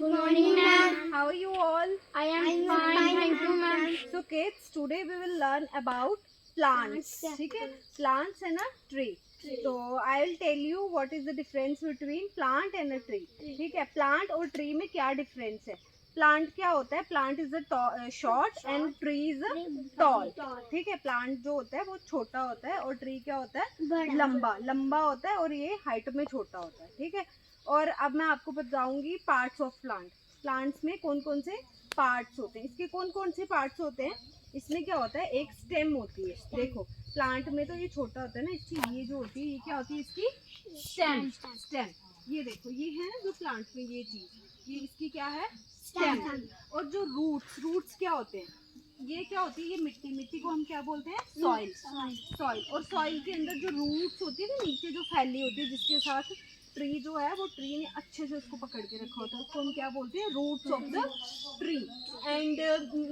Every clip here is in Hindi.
Good morning, ma'am. How are you all? I am fine, thank you, ma'am. So kids, today we will learn about plants. ठीक है? Plants and a tree. So I will tell you what is the difference between plant and a tree. ठीक है? Plant और tree में क्या difference है? प्लांट क्या होता है? Plant is a short and tree is tall. ठीक है? प्लांट जो होता है वो छोटा होता है और ट्री क्या होता है? लंबा होता है और ये हाइट में छोटा होता है. ठीक है? और अब मैं आपको बताऊंगी पार्ट्स ऑफ प्लांट. प्लांट्स में कौन कौन से पार्ट्स होते हैं. इसके कौन कौन से पार्ट्स होते हैं? इसमें क्या होता है? एक स्टेम होती है. देखो प्लांट में तो ये छोटा होता है ना, इसकी ये जो होती है ये क्या होती है? इसकी स्टेम. ये देखो ये है ना जो प्लांट में ये चीज, ये इसकी क्या है? स्टेम. और जो रूट्स क्या होते हैं? ये क्या होती है? ये मिट्टी को हम क्या बोलते हैं? सॉइल. और सॉइल के अंदर जो रूट्स होती है ना नीचे जो फैली होती है, जिसके साथ ट्री जो है वो ट्री ने अच्छे से उसको पकड़ के रखा होता है, उसको हम क्या बोलते हैं? Roots of the tree. And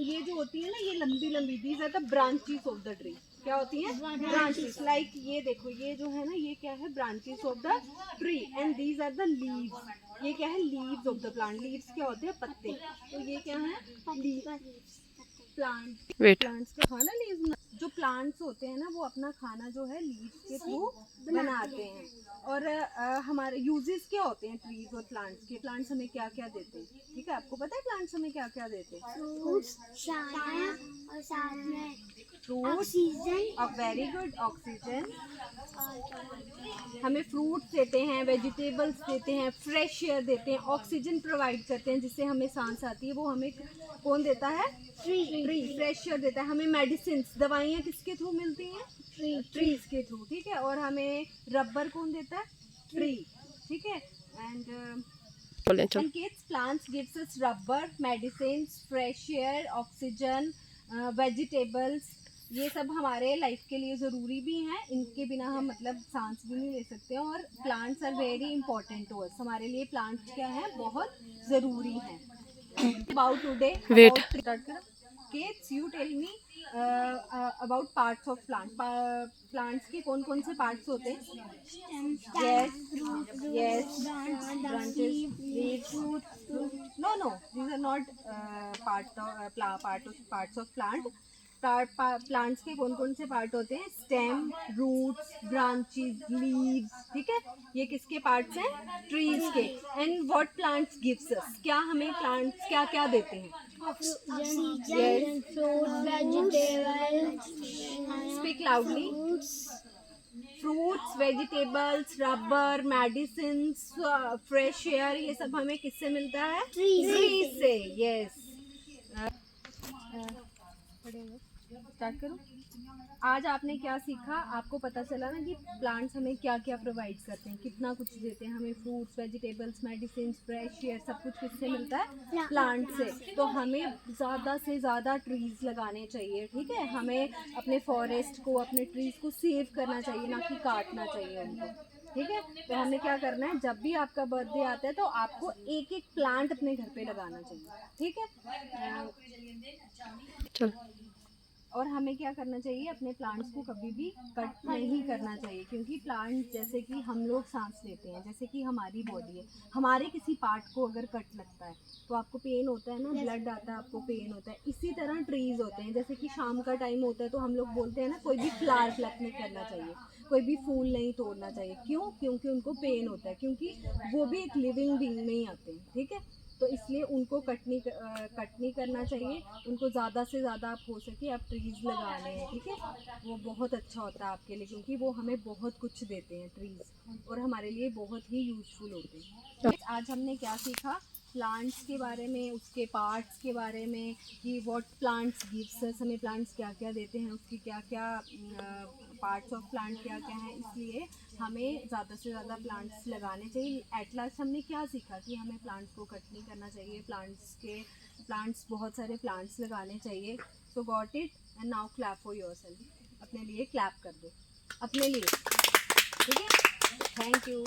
ये जो होती है ना ये लंबी these are the branches of the tree. क्या होती है? ब्रांचेस. लाइक ये देखो ये जो है ना ये क्या है? Branches of the tree. And these are the leaves. ये क्या है? Leaves of the plant. Leaves क्या होते हैं? पत्ते. तो ये क्या है? प्लांट्स का खाना लीव्स. जो प्लांट्स होते हैं ना वो अपना खाना जो है लीव्स के थ्रू बनाते हैं. और हमारे यूजेस क्या होते हैं ट्रीज और प्लांट्स के? प्लांट्स हमें क्या क्या देते हैं? ठीक है, आपको पता है प्लांट्स हमें क्या क्या देते हैं? फ्रूट्स, छाया और साथ में fruits, oxygen. Very good, oxygen. हमें फ्रूट्स देते हैं, वेजिटेबल्स देते हैं, फ्रेश एयर देते हैं, ऑक्सीजन प्रोवाइड करते हैं जिससे हमें सांस आती है. वो हमें कौन देता है? ट्री. फ्रेश एयर देता है. हमें मेडिसिन, दवाइयाँ किसके थ्रू मिलती हैं? ट्रीज के थ्रू. ठीक है. और हमें रबर कौन देता है? ट्री. ठीक है. And kids, plants gives us rubber, medicines, fresh air, oxygen, vegetables. ये सब हमारे लाइफ के लिए ज़रूरी भी हैं. इनके बिना हम मतलब सांस भी नहीं ले सकते हैं. और plants are very important to us. हमारे लिए प्लांट्स क्या है? बहुत ज़रूरी हैं. About today kids, you tell me about parts of plant. Plants के कौन कौन से पार्ट्स होते हैं? Yes, branches, leaves. No, these are not parts of plant. Plants के कौन कौन से पार्ट होते हैं? Stem, roots, branches, leaves. ठीक है, ये किसके पार्ट्स हैं? ट्रीज के. And what plants gives us? क्या हमें प्लांट्स क्या क्या देते हैं? Oxygen, fruits, vegetables. Speak loudly. Fruits, vegetables, rubber, medicine, fresh air, ये सब हमें किससे मिलता है? ट्री से. यस. स्टार्ट करो. आज आपने क्या सीखा? आपको पता चला ना कि प्लांट्स हमें क्या क्या प्रोवाइड करते हैं, कितना कुछ देते हैं हमें. Fruits, vegetables, medicine, fresh air, सब कुछ किससे मिलता है? प्लांट से. तो हमें ज़्यादा से ज़्यादा ट्रीज लगाने चाहिए. ठीक है, हमें अपने फॉरेस्ट को, अपने ट्रीज को सेव करना चाहिए, ना कि काटना चाहिए उनको. ठीक है. तो हमें क्या करना है? जब भी आपका बर्थडे आता है तो आपको एक एक प्लांट अपने घर पे लगाना चाहिए. ठीक है. चल. और हमें क्या करना चाहिए? अपने प्लांट्स को कभी भी कट नहीं करना चाहिए, क्योंकि प्लांट जैसे कि हम लोग सांस लेते हैं, जैसे कि हमारी बॉडी है, हमारे किसी पार्ट को अगर कट लगता है तो आपको पेन होता है ना, ब्लड आता है, आपको पेन होता है. इसी तरह ट्रीज होते हैं. जैसे कि शाम का टाइम होता है तो हम लोग बोलते हैं ना कोई भी फ्लावर प्लक नहीं करना चाहिए, कोई भी फूल नहीं तोड़ना चाहिए. क्यों? क्योंकि उनको पेन होता है, क्योंकि वो भी एक लिविंग बीइंग में ही आते हैं. ठीक है. तो इसलिए उनको कट नहीं करना चाहिए. उनको ज़्यादा से ज़्यादा आप हो सके आप ट्रीज़ लगा लें. ठीक है, वो बहुत अच्छा होता है आपके लिए, क्योंकि वो हमें बहुत कुछ देते हैं ट्रीज़, और हमारे लिए बहुत ही यूज़फुल होते हैं. आज हमने क्या सीखा? प्लांट्स के बारे में, उसके पार्ट्स के बारे में, कि व्हाट प्लांट्स गिव्स अस. हमें प्लांट्स क्या क्या देते हैं, उसकी क्या क्या पार्ट्स ऑफ प्लांट क्या क्या हैं. इसलिए हमें ज़्यादा से ज़्यादा प्लांट्स लगाने चाहिए. एट लास्ट हमने क्या सीखा? कि हमें प्लांट्स को कट नहीं करना चाहिए. प्लांट्स बहुत सारे प्लांट्स लगाने चाहिए. सो got it. And now clap for yourself. अपने लिए क्लैप कर दो, अपने लिए. ठीक है. Thank you.